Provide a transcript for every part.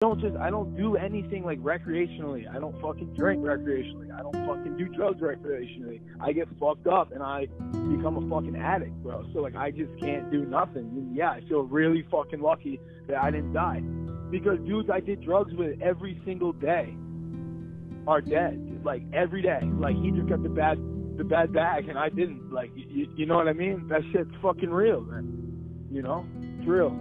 I don't do anything like recreationally. I don't fucking drink recreationally. I don't fucking do drugs recreationally. I get fucked up and I become a fucking addict, bro. So like I just can't do nothing. And yeah, I feel really fucking lucky that I didn't die. Because dudes I did drugs with every single day are dead. Like every day. Like he just got the bad bag and I didn't. Like you know what I mean? That shit's fucking real, man. You know? It's real.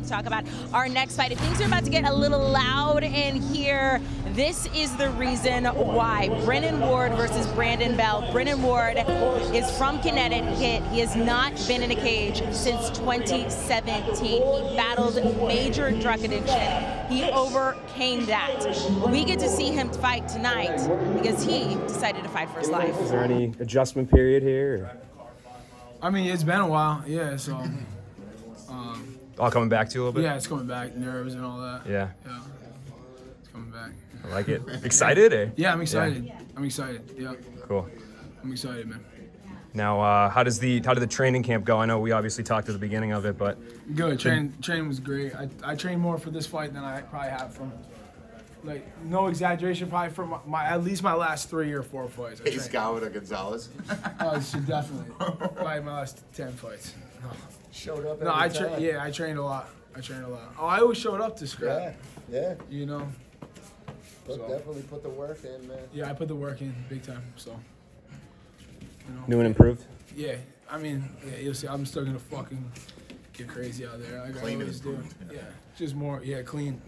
Talk about our next fight. If things are about to get a little loud in here, this is the reason why. Brennan Ward versus Brandon Bell. Brennan Ward is from Connecticut. He has not been in a cage since 2017. He battled major drug addiction. He overcame that. We get to see him fight tonight because he decided to fight for his life. Is there any adjustment period here? I mean, it's been a while, yeah, so. All coming back to you a little bit? Yeah, it's coming back, nerves and all that. Yeah. Yeah, it's coming back. I like it. Excited? Eh? Yeah, I'm excited. Yeah. I'm excited, yeah. Cool. I'm excited, man. Now, how did the training camp go? I know we obviously talked at the beginning of it, but... Good, training was great. I trained more for this fight than I probably have from, like, no exaggeration, probably from at least my last 3 or 4 fights. He's got with Gonzalez. Oh, definitely. Probably my last 10 fights. Showed up. No, I trained a lot. Oh, I always showed up to scrap. Yeah. You know. Definitely put the work in, man. Yeah, I put the work in big time. So. You know. New and improved. Yeah, I mean, yeah, you'll see. I'm still gonna fucking get crazy out there. Like I always do. Yeah, just more. Yeah, clean.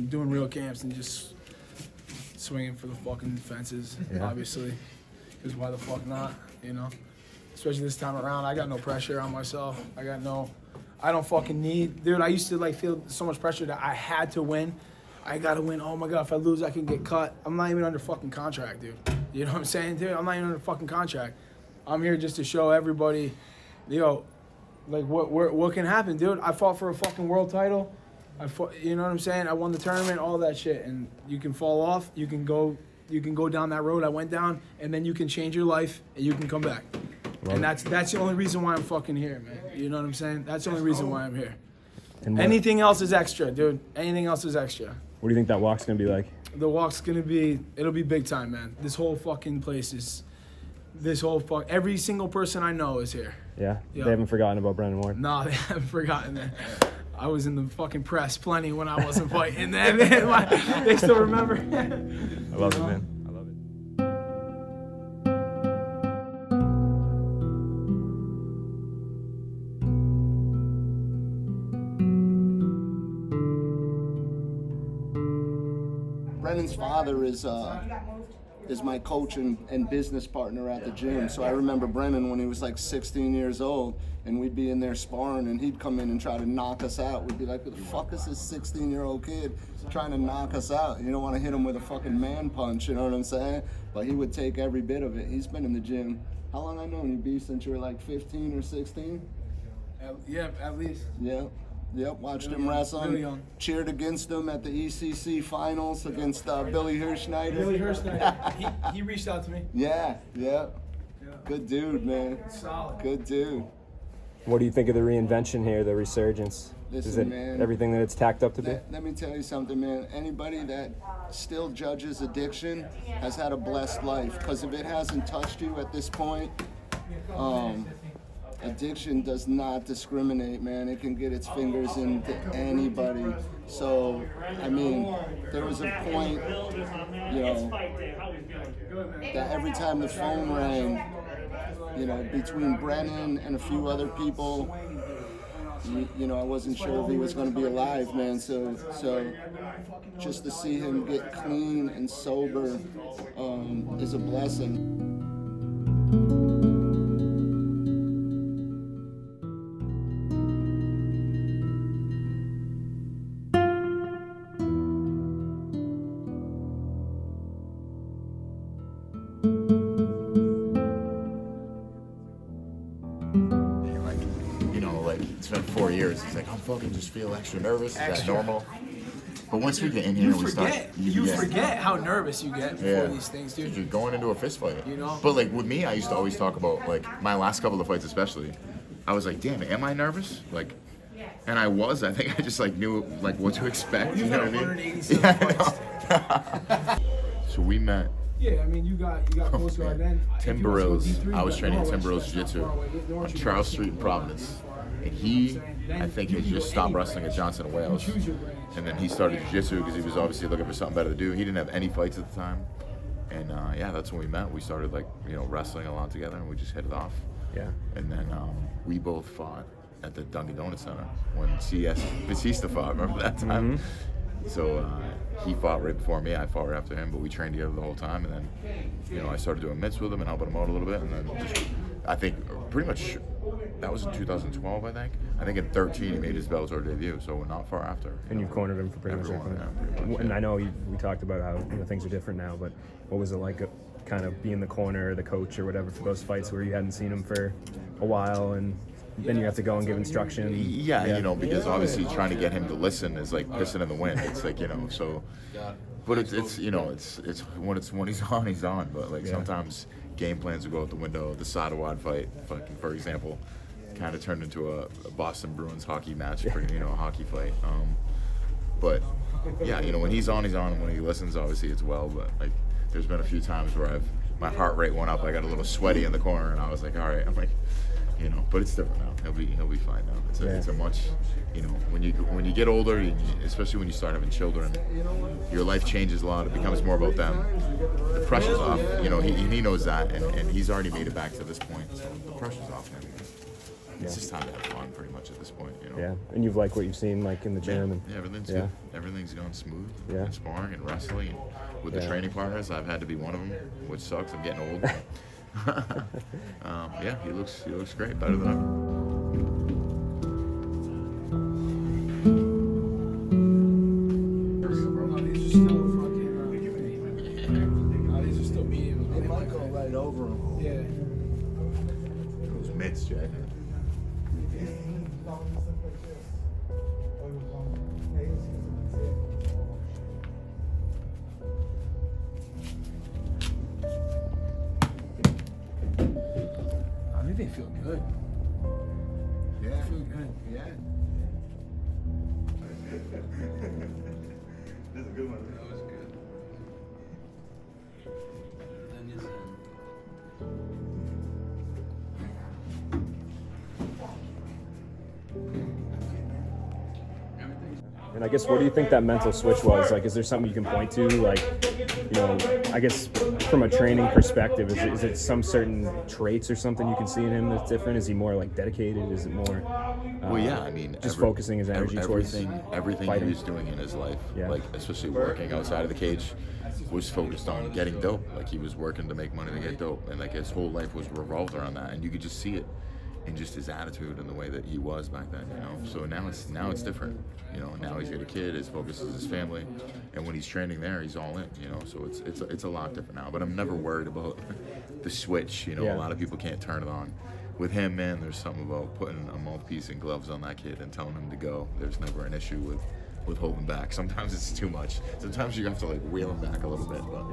Doing real camps and just swinging for the fucking fences. Yeah. Obviously, because why the fuck not? You know. Especially this time around, I got no pressure on myself. I don't fucking need, dude, I used to like feel so much pressure that I had to win. I gotta win, oh my God, if I lose, I can get cut. I'm not even under fucking contract, dude. You know what I'm saying, dude? I'm not even under fucking contract. I'm here just to show everybody, yo, like what can happen, dude. I fought for a fucking world title. You know what I'm saying? I won the tournament, all that shit. And you can fall off, you can go down that road I went down, and then you can change your life, and you can come back. And that's the only reason why I'm fucking here, man. You know what I'm saying? That's the only reason why I'm here. And anything else is extra, dude. Anything else is extra. What do you think that walk's gonna be like? The walk's gonna be, it'll be big time, man. This whole fucking place is, every single person I know is here. Yeah? They haven't forgotten about Brennan Ward? No, they haven't forgotten that. I was in the fucking press plenty when I wasn't fighting. They still remember. I love it, man. Brennan's father is my coach and business partner at the gym. So I remember Brennan when he was like 16 years old, and we'd be in there sparring, and he'd come in and try to knock us out. We'd be like, "Who the fuck is this 16-year-old kid trying to knock us out?" You don't want to hit him with a fucking man punch, you know what I'm saying? But he would take every bit of it. He's been in the gym. How long I known you, B? Since you were like 15 or 16? Yeah, at least. Yeah. Yep, watched him wrestle. Cheered against him at the ECC finals against Billy Hirschneider. Billy Hirschneider. he reached out to me. Yeah. Good dude, man. Solid. Good dude. What do you think of the reinvention here, the resurgence? Listen, Is it man, everything that it's tacked up to be? Let me tell you something, man. Anybody that still judges addiction has had a blessed life. Because if it hasn't touched you at this point, addiction does not discriminate, man. It can get its fingers into anybody. So, I mean, there was a point, you know, that every time the phone rang, you know, between Brennan and a few other people, you know, I wasn't sure if he was going to be alive, man. So just to see him get clean and sober is a blessing. It's been 4 years. He's like, I'm fucking just feel extra nervous. Is that normal? But once we get in here, you forget how nervous you get before these things, dude. You're going into a fist fight. You know? But like with me, I used to always talk about, like, my last couple of fights especially. I was like, damn, am I nervous? Like, and I was. I think I just like knew like what to expect. You know what I mean? 187 fights. So we met. Yeah, I mean, you got close guard then. Tim Burrell's. I was training at Tim Burrell's Jiu-Jitsu on Charles Street in Providence. And he, I think, had just stopped wrestling at Johnson & Wales. And then he started Jiu-Jitsu because he was obviously looking for something better to do. He didn't have any fights at the time. And yeah, that's when we met. We started, like, you know, wrestling a lot together, and we just hit it off. Yeah. And then we both fought at the Dunkin' Donuts Center when C.S. Batista fought. Remember that time? Mm-hmm. So he fought right before me. I fought right after him, but we trained together the whole time. And then, you know, I started doing mitts with him and helping him out a little bit. And then just, I think, pretty much, that was in 2012, I think. I think in 13 he made his Bellator debut, so we're not far after. And you cornered him for pretty much everything. Yeah, and I know we talked about how, you know, things are different now, but what was it like, kind of being the corner, the coach, or whatever for those fights where you hadn't seen him for a while, and then you have to go and give instruction? Yeah, you know, because obviously trying to get him to listen is like pissing in the wind. It's like, you know, so. But it's you know, it's when he's on, he's on. But like sometimes game plans will go out the window. The Sadawad fight, fucking, for example, kind of turned into a Boston Bruins hockey match, you know, a hockey fight. But yeah, you know, when he's on, and when he listens, obviously it's well. But like, there's been a few times where my heart rate went up. I got a little sweaty in the corner, and I was like, all right, I'm like, you know, but it's different now. He'll be fine now. It's a much, you know, when you get older, especially when you start having children, your life changes a lot. It becomes more about them. The pressure's off. You know, he knows that, and he's already made it back to this point. So the pressure's off him. It's just time to have fun, pretty much at this point. You know. Yeah, and you've liked what you've seen, like in the gym. And everything's good. Everything's gone smooth. In sparring and wrestling, and with the training partners, I've had to be one of them, which sucks. I'm getting old. Yeah, he looks great, better than ever. These are still medium. They might go right over him. Yeah. Those mitts, Jay. They feel good. Yeah. They feel good. Yeah. That's a good one. That was good. And I guess, what do you think that mental switch was? Like, is there something you can point to? Like, you know, I guess from a training perspective, is it some certain traits or something you can see in him that's different? Is he more like dedicated? Is it more? Well, yeah, I mean, just focusing his energy towards everything fighting. he was doing in his life, like especially working outside of the cage, was focused on getting dope. Like, he was working to make money to get dope, and like his whole life was revolved around that, and you could just see it in just his attitude and the way that he was back then, you know. So now it's different, you know. Now he's got a kid, his focus is his family, and when he's training there, he's all in, you know. So it's a lot different now. But I'm never worried about the switch, you know. A lot of people can't turn it on. With him, man, there's something about putting a mouthpiece and gloves on that kid and telling him to go. There's never an issue with holding back. Sometimes it's too much. Sometimes you have to like wheel him back a little bit, but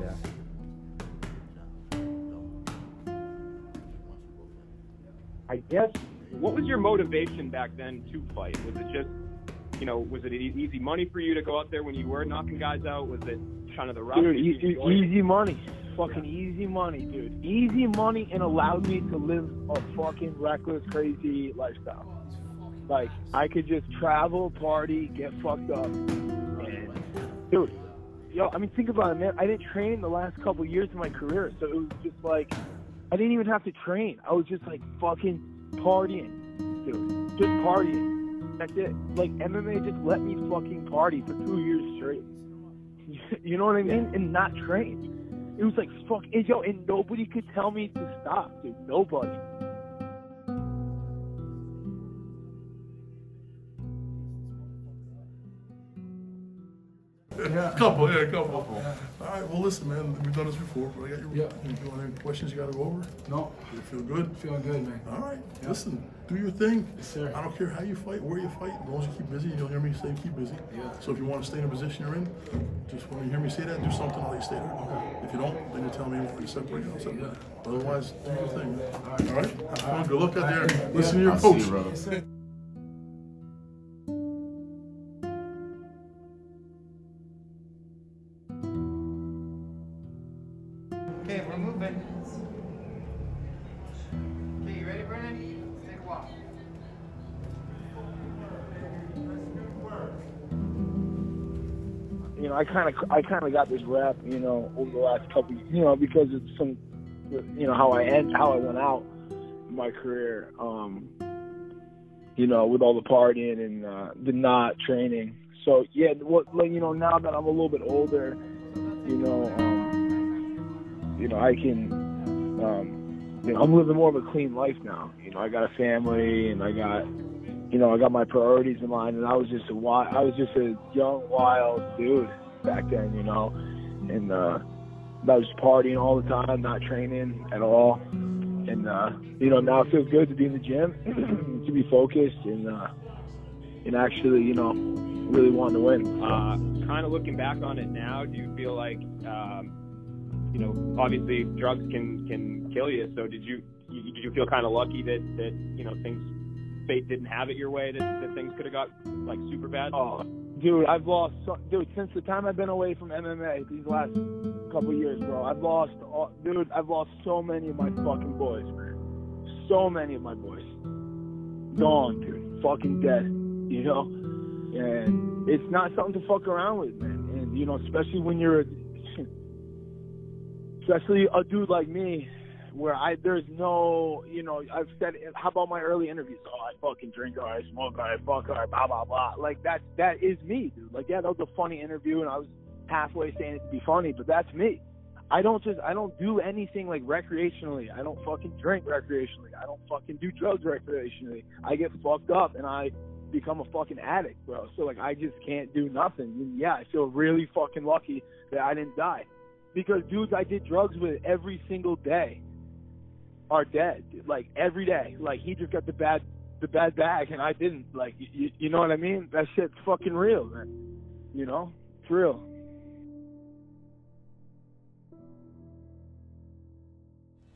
I guess, what was your motivation back then to fight? Was it just, you know, was it easy money for you to go out there when you were knocking guys out? Was it kind of the route? Dude, easy money. Fucking easy money, dude. Easy money, and allowed me to live a fucking reckless, crazy lifestyle. Like, I could just travel, party, get fucked up. And, dude, yo, I mean, think about it, man. I didn't train the last couple years of my career, so it was just like, I didn't even have to train. I was just like fucking partying, dude. Just partying. That's it. Like, MMA just let me fucking party for 2 years straight. You know what I mean? And not train. It was like, fuck, yo, and nobody could tell me to stop, dude. Nobody. Yeah. Couple. Yeah. All right, well, listen, man, we've done this before, but I got your, you want any questions you got to go over? No. You feel good? Feeling good, man. All right, listen, do your thing. Yes, sir. I don't care how you fight, where you fight, as long as you keep busy, and you'll hear me say keep busy. Yeah. So if you want to stay in the position you're in, just when you hear me say that, do something, I'll let you stay there. Okay. If you don't, then you tell me you want me to separate, I'll separate. Yeah. Otherwise, do your thing. All right? Have fun. Good luck out there. Listen to your coach. Yes, sir. Okay, we're moving. Okay, you ready, Brennan? Let's take a walk. You know, I kind of got this rap, you know, over the last couple, you know, because it's some, you know, how I went out in my career, you know, with all the partying and the not training. So yeah, you know, now that I'm a little bit older, you know, I can, you know, I'm living more of a clean life now. You know, I got a family and I got my priorities in line, and I was just a young, wild dude back then, you know, and I was partying all the time, not training at all, and you know, now it feels good to be in the gym, to be focused, and actually, you know, really wanting to win. Kind of looking back on it now, do you feel like, you know, obviously drugs can kill you, so did you feel kind of lucky that you know, fate didn't have it your way, that things could have got like super bad? Oh, dude, since the time I've been away from MMA these last couple years, bro, I've lost so many of my fucking boys, man. So many of my boys. Gone, dude. Fucking dead, you know? And it's not something to fuck around with, man. And, you know, especially when you're especially a dude like me, where there's no, you know, I've said, how about my early interviews? Oh, I fucking drink, or I smoke, or I fuck, or blah, blah, blah. Like, that is me, dude. Like, yeah, that was a funny interview, and I was halfway saying it to be funny, but that's me. I don't do anything, like, recreationally. I don't fucking drink recreationally. I don't fucking do drugs recreationally. I get fucked up, and I become a fucking addict, bro. So, like, I just can't do nothing. And, yeah, I feel really fucking lucky that I didn't die. Because dudes I did drugs with every single day are dead, like every day. Like, he just got the bad bag and I didn't. Like, you know what I mean? That shit's fucking real, man. You know, it's real.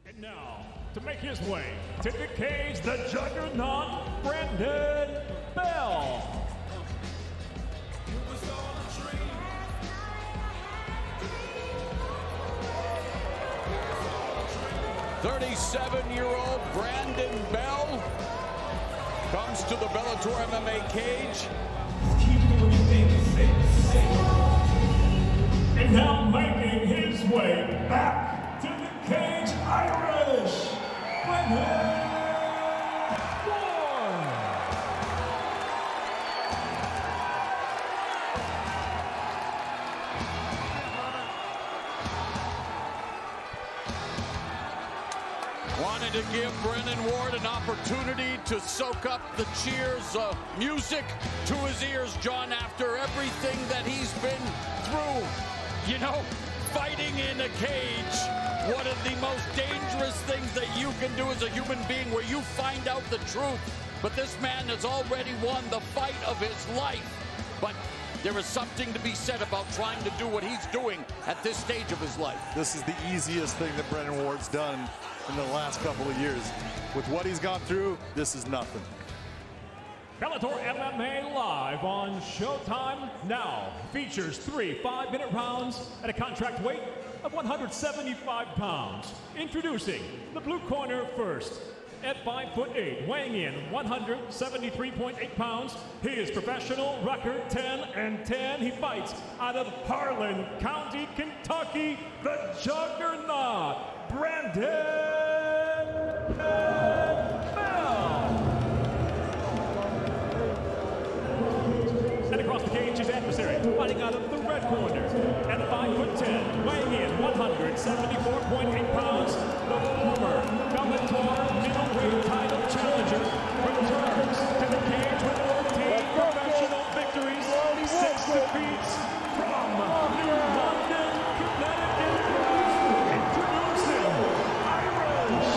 And now, to make his way to the cage, the juggernaut, Brandon Bell. 37-year-old Brandon Bell comes to the Bellator MMA cage. And now making his way back to the cage, Irish, Brennan Ward. Wanted to give Brennan Ward an opportunity to soak up the cheers of music to his ears, John, after everything that he's been through. You know, fighting in a cage, one of the most dangerous things that you can do as a human being, where you find out the truth. But this man has already won the fight of his life. But there is something to be said about trying to do what he's doing at this stage of his life. This is the easiest thing that Brennan Ward's done in the last couple of years. With what he's gone through, this is nothing. Bellator MMA live on Showtime now features 3 5-minute rounds at a contract weight of 175 pounds. Introducing the blue corner first. At 5'8", weighing in 173.8 pounds, his professional record 10-10. He fights out of Harlan County, Kentucky, the juggernaut, Brandon Bell. his adversary, fighting out of the red corner. At 5'10", weighing in 174.8 pounds, the former Bellator middleweight title challenger returns to the cage with 14 professional victories, 6 defeats from New London, Connecticut. Introducing Irish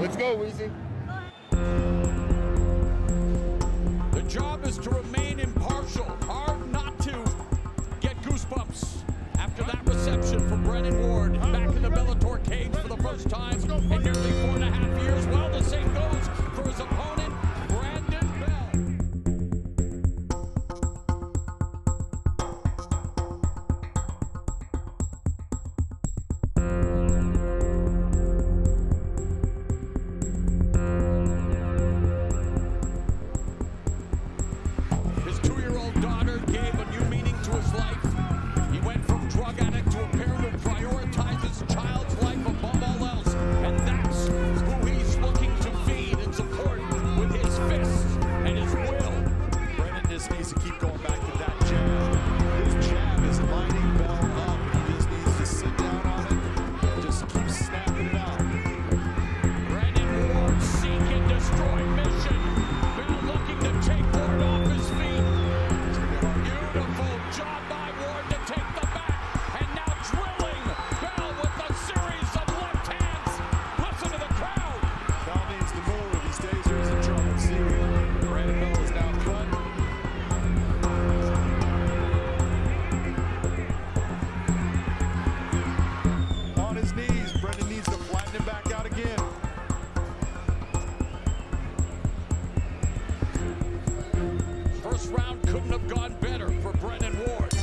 Let's go, Weezy. The job is to remain impartial. Hard not to get goosebumps after that reception from Brennan Ward back in the Bellator cage for the first time in nearly 4.5 years. Well, the same goes for his opponent, Brandon Bell. His 2-year-old daughter gave a new meaning to his life. He went from drug addict to a parent who prioritizes child's life above all else. And that's who he's looking to feed and support with his fists and his will. Brennan just needs to keep going back to that jab. His jab is lining Bell up. He just needs to sit down on it and just keep snapping it out. Brennan Ward seek and destroy mission. Bell looking to take Ward off his feet. Beautiful job by Ward to take the back. And now drilling Bell with a series of left hands. Listen to the crowd. Bell needs to move. If he stays here, he's in trouble. See, Brandon Bell is now cut. On his knees, Brennan needs to flatten him back out again. First round couldn't have gone better for Brennan Ward.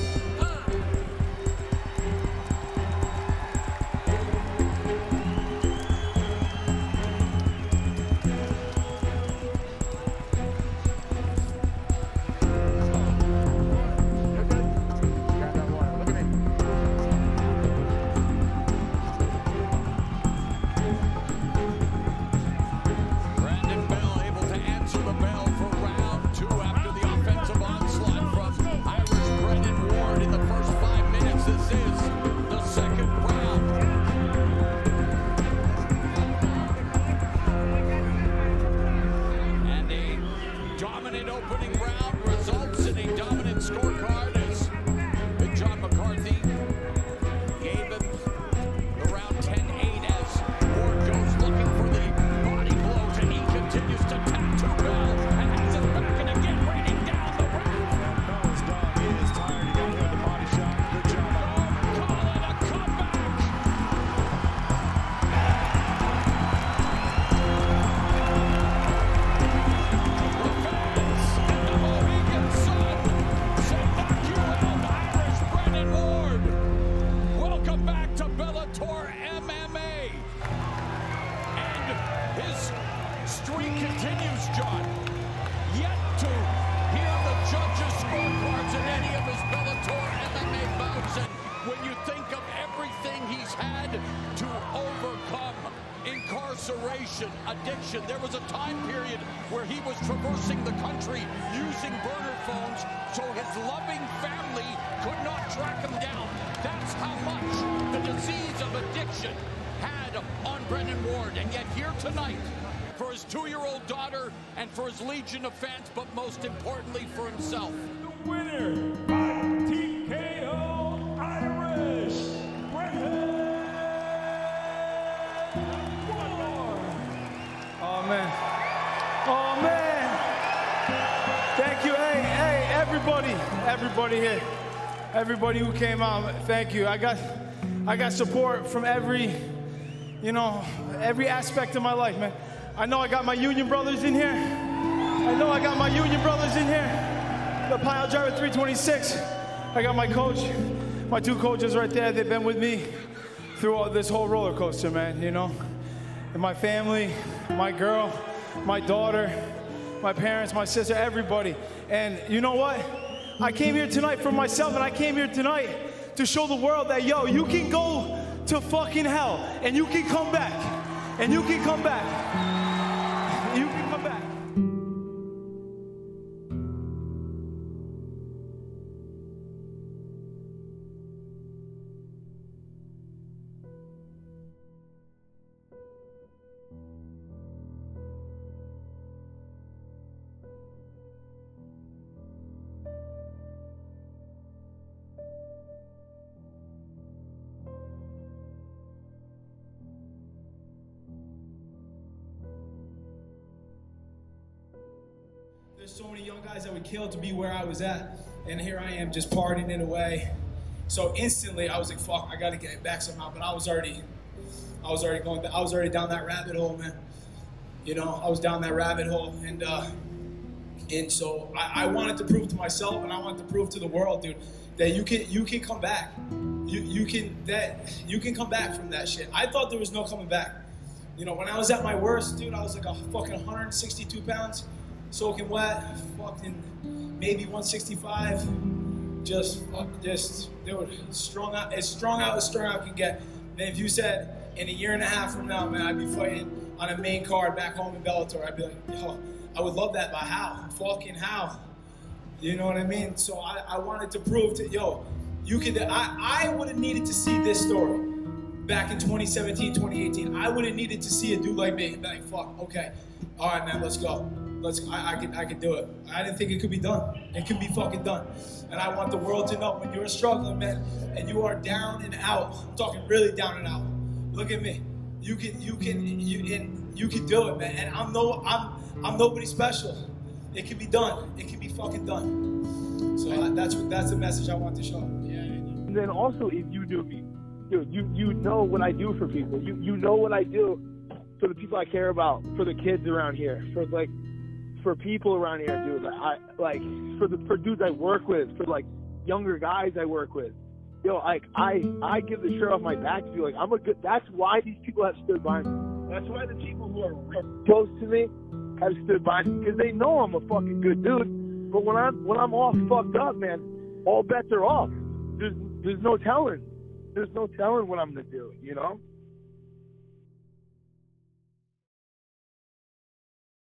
Brandon Bell able to answer the bell for round 2 after the offensive onslaught from Irish Brennan Ward in the first 5 minutes. This is the second round. And a dominant opening round results in a dominant scorecard as Big John McCarthy gave him the round 10-8 as Ward goes looking for the body blows, and he continues to tattoo Bell and has his back and again raining down the round. Bell is done. He is tired. He got hit with the body shot. Good job. Call it a comeback. The fans and the Mohegan Sun say knock you out, Irish Brennan Ward. Welcome back to Bellator MMA. And his streak continues, John. Yet to hear the judges' scorecards in any of his Bellator MMA bouts. And when you think of everything he's had to overcome, incarceration, addiction, there was a time period where he was traversing the country using burner phones so his loving family could not track him down. That's how much the disease of addiction had on Brennan Ward. And yet here tonight, for his 2-year-old daughter and for his legion of fans, but most importantly for himself. The winner by TKO, Irish Brennan Ward. Oh, man. Oh, man. Thank you. Hey, everybody here. Everybody who came out, thank you. I got support from every aspect of my life, man. I know I got my union brothers in here. The pile driver 326. I got my coach, my 2 coaches right there. They've been with me through this whole roller coaster, man, you know. And my family, my girl, my daughter, my parents, my sister, everybody. And you know what? I came here tonight for myself, and I came here tonight to show the world that, yo, you can go to fucking hell, and you can come back. And you can come back. You can come back. There's so many young guys that would kill to be where I was at, and here I am just partying it away. So instantly I was like, fuck, I gotta get back somehow. But I was already down that rabbit hole, man. You know, I was down that rabbit hole, and so I wanted to prove to myself, and I wanted to prove to the world, dude, that you can come back. You can come back from that shit. I thought there was no coming back. You know, when I was at my worst, dude, I was like a fucking 162 pounds. Soaking wet, fucking maybe 165, dude, strung out as strong as can get. And if you said in a year and a half from now, man, I'd be fighting on a main card back home in Bellator, I'd be like, yo, I would love that, but how? Fucking how? You know what I mean? So I wanted to prove to, yo, you could, I would have needed to see this story back in 2017, 2018. I would have needed to see a dude like me and be like, fuck, okay, all right, man, let's go. I can do it. I didn't think it could be done. It can be fucking done. And I want the world to know when you're struggling, man, and you are down and out. I'm talking really down and out. Look at me. You can do it, man. And I'm nobody special. It can be done. It can be fucking done. So that's the message I want to show. Yeah. And then also, if you do me, dude, you know what I do for people. You know what I do for the people I care about, for the kids around here, for people around here, dude. For dudes I work with, for like younger guys I work with. Yo, like I give the shirt off my back to be like, I'm a good. That's why these people have stood by me. That's why the people who are close to me have stood by me, because they know I'm a fucking good dude. But when I'm all fucked up, man, all bets are off. There's no telling. There's no telling what I'm gonna do. You know.